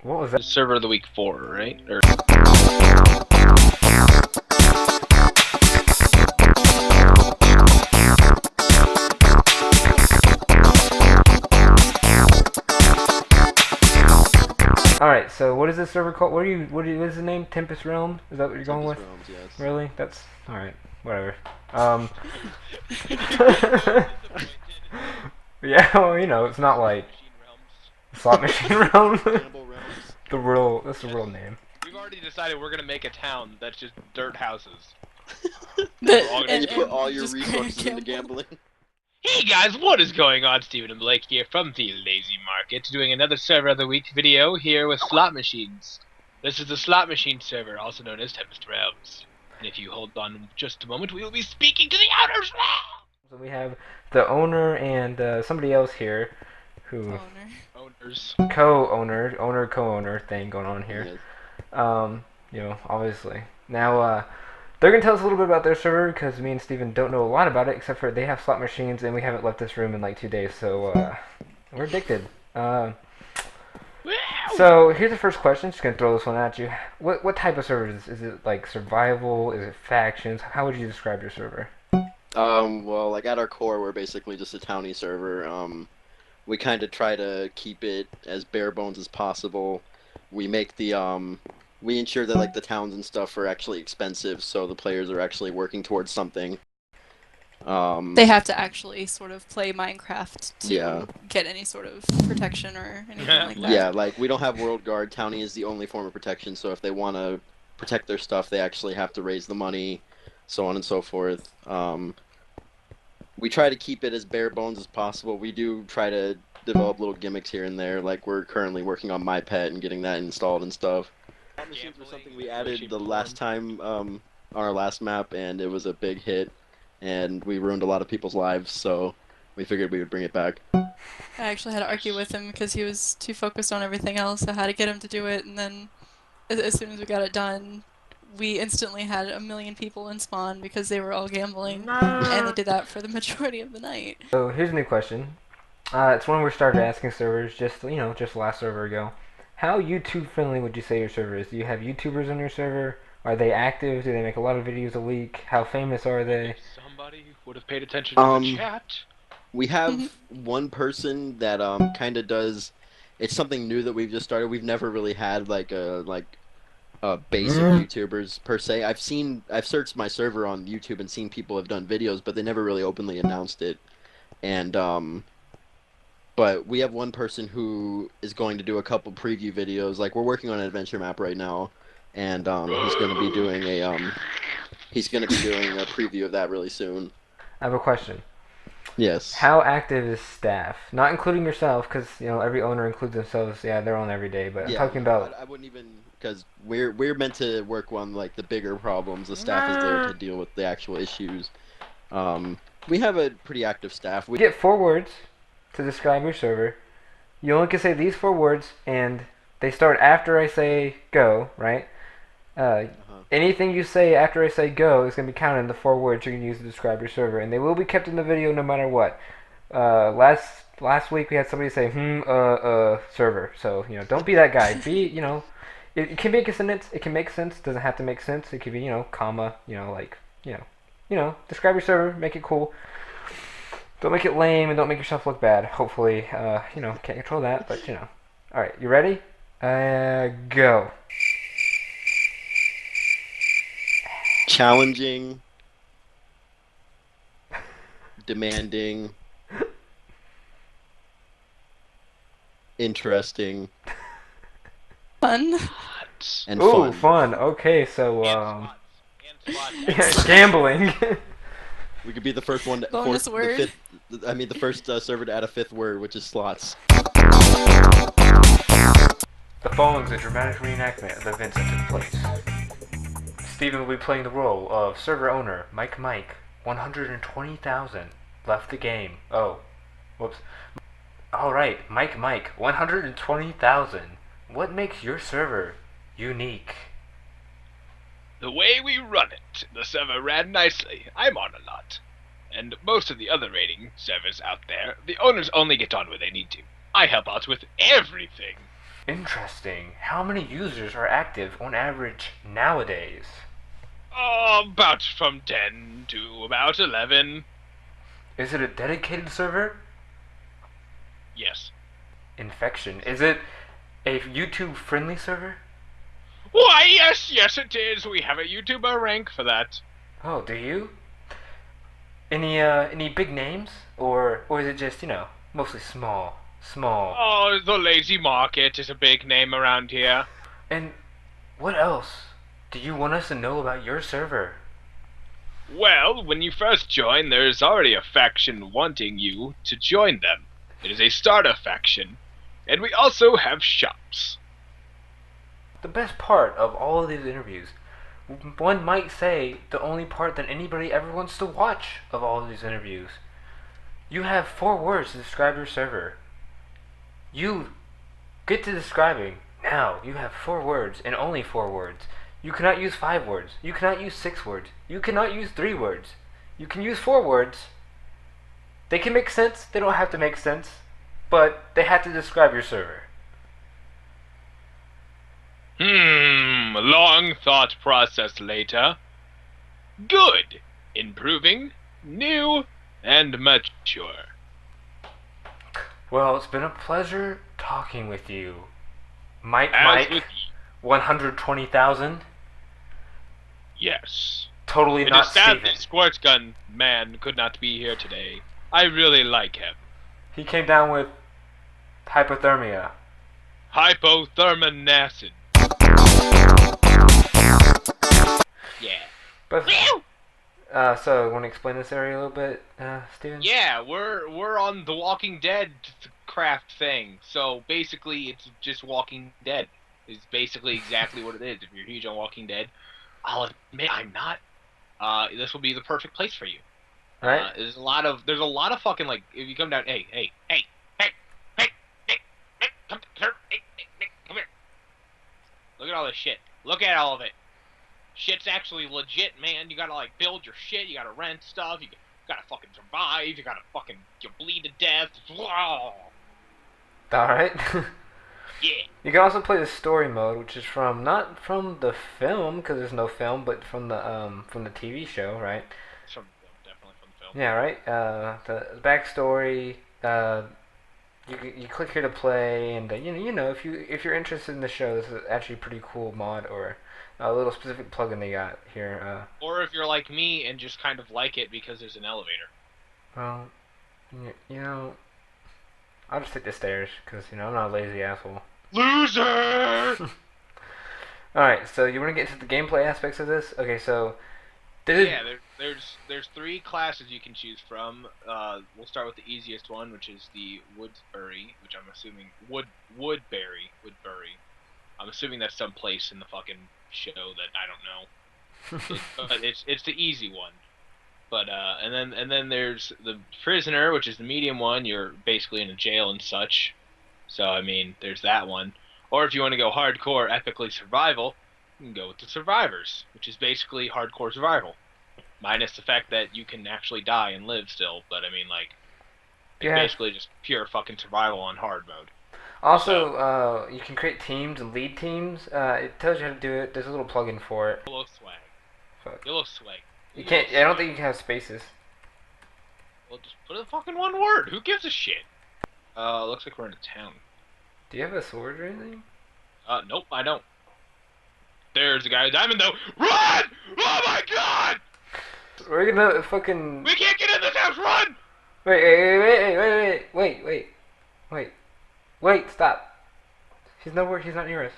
What was that? Server of the week 4, right? Or Alright, so what is this server called? What is the name? Tempest Realm? Is that what you're going with? Realms, yes. Really? That's alright. Whatever. Yeah, well, you know, it's not like Slot Machine Realm. Cannibal Realms. That's the real name. we've already decided we're gonna make a town that's just dirt houses. And you put all your resources into gambling. Hey guys, what is going on? Steven and Blake here from TheLazyMarket, doing another server of the week video here with slot machines. This is the slot machine server, also known as Tempest Realms. And if you hold on just a moment, we will be speaking to the owners now! So we have the owner and somebody else here, who Owners. co-owner thing going on here. Yes. You know, obviously. Now, they're going to tell us a little bit about their server, because me and Steven don't know a lot about it, except for they have slot machines, and we haven't left this room in like 2 days, so, we're addicted. So, here's the first question, just going to throw this one at you. What type of server is this? Is it, like, survival? Is it factions? How would you describe your server? Well, like at our core, we're basically just a townie server. We kind of try to keep it as bare bones as possible. We make we ensure that like the towns and stuff are actually expensive, so the players are actually working towards something. They have to actually sort of play Minecraft to Yeah. get any sort of protection or anything like that. Yeah, like we don't have World Guard. Townie is the only form of protection, so if they want to protect their stuff, they actually have to raise the money, so on and so forth. We try to keep it as bare bones as possible. We do try to develop little gimmicks here and there, like we're currently working on My Pet and getting that installed and stuff. Machines were something we added the last time on our last map, and it was a big hit, and we ruined a lot of people's lives, so we figured we would bring it back. I actually had to argue with him because he was too focused on everything else. I had to get him to do it, and then as soon as we got it done, we instantly had 1 million people in spawn because they were all gambling, and they did that for the majority of the night. So, here's a new question. It's one we started asking servers just last server ago. How YouTube friendly would you say your server is? Do you have YouTubers on your server? Are they active? Do they make a lot of videos a week? How famous are they? Somebody would have paid attention to the chat. We have one person that kind of does. It's something new that we've just started. We've never really had like a base of YouTubers per se. I've searched my server on YouTube and seen people have done videos, but they never really openly announced it. And but we have one person who is going to do a couple preview videos. Like we're working on an adventure map right now, and he's going to be doing a preview of that really soon. I have a question. Yes. How active is staff? Not including yourself, because you know every owner includes themselves. Yeah, they're on every day. But I'm talking about. I wouldn't even, because we're meant to work on like the bigger problems. The staff is there to deal with the actual issues. We have a pretty active staff. We get 4 words to describe your server. You only can say these 4 words, and they start after I say go, right? Anything you say after I say go is going to be counted in the 4 words you're going to use to describe your server, and they will be kept in the video no matter what. Last week we had somebody say server, so you know don't be that guy. Be it can make a sentence. It can make sense. Doesn't have to make sense. It could be comma. Describe your server. Make it cool. Don't make it lame and don't make yourself look bad. Hopefully, can't control that, but Alright, you ready? Go. Challenging. Demanding. Interesting. Fun. And Ooh, fun. fun. Okay, so, gambling. We could be the first one to Bonus word. the first server to add a 5th word, which is slots. The following is a dramatic reenactment of the events that took place. Steven will be playing the role of server owner Mike. 120,000 left the game. Oh, whoops. Alright, Mike. 120,000. What makes your server unique? The way we run it, the server ran nicely. I'm on a lot. And most of the other rating servers out there, the owners only get on when they need to. I help out with everything. Interesting. How many users are active on average nowadays? About from 10 to about 11. Is it a dedicated server? Yes. Infection. Is it a YouTube friendly server? Why, yes it is. We have a YouTuber rank for that. Oh, do you? Any big names? Or is it just, mostly small? Small. Oh, TheLazyMarket is a big name around here. And what else do you want us to know about your server? Well, when you first join, there's already a faction wanting you to join them. It is a starter faction. And we also have shops. The best part of all of these interviews, one might say the only part that anybody ever wants to watch of all of these interviews. You have 4 words to describe your server. You get to describing. Now, you have 4 words and only 4 words. You cannot use 5 words. You cannot use 6 words. You cannot use 3 words. You can use 4 words. They can make sense. They don't have to make sense. But they have to describe your server. Long thought process later. Good. Improving, new, and mature. Well, it's been a pleasure talking with you. Mike, As with 120,000. yes. Totally It not is sad Steven. the Squirt Gun man could not be here today. I really like him. He came down with hypothermia. Hypotherminacid. Yeah. But so want to explain this area a little bit, Steven? Yeah, we're on the Walking Dead craft thing. So basically, it's just Walking Dead. It's basically exactly what it is. If you're huge on Walking Dead, I'll admit I'm not. This will be the perfect place for you. Right? There's a lot of fucking like if you come down, hey, come here, come here. Look at all this shit. Look at all of it. Shit's actually legit, man. You gotta like build your shit. You gotta rent stuff. You gotta fucking survive. You bleed to death. Alright. Yeah. You can also play the story mode, which is not from the film, because there's no film, but from the TV show, right? Definitely from the film. Yeah, right. The backstory. You click here to play, and if you're interested in the show, this is actually a pretty cool mod or a little specific plugin they got here. Or if you're like me and just kind of like it because there's an elevator. Well, I'll just take the stairs because I'm not a lazy asshole. Loser. Alright, so you want to get into the gameplay aspects of this? Okay, so there's 3 classes you can choose from. We'll start with the easiest one, which is the Woodbury, which I'm assuming Woodbury. I'm assuming that's some place in the fucking show that I don't know. But it's the easy one. But and then there's the prisoner, which is the medium one. You're basically in a jail and such. So I mean, there's that one. Or if you want to go hardcore, epically survival, you can go with the survivors, which is basically hardcore survival, minus the fact that you can actually die and live still. But I mean, like, it's basically just pure fucking survival on hard mode. Also, you can create teams and lead teams. It tells you how to do it. There's a little plugin for it. Yellow swag. Fuck. Yellow swag. You can't. I don't think you can have spaces. Well, just put a fucking one word. Who gives a shit? Looks like we're in a town. Do you have a sword or anything? Nope, I don't. There's a guy with a diamond though. Run! Oh my god! We're gonna fucking. We can't get in this house. Run! Wait! Stop. He's nowhere. He's not near us.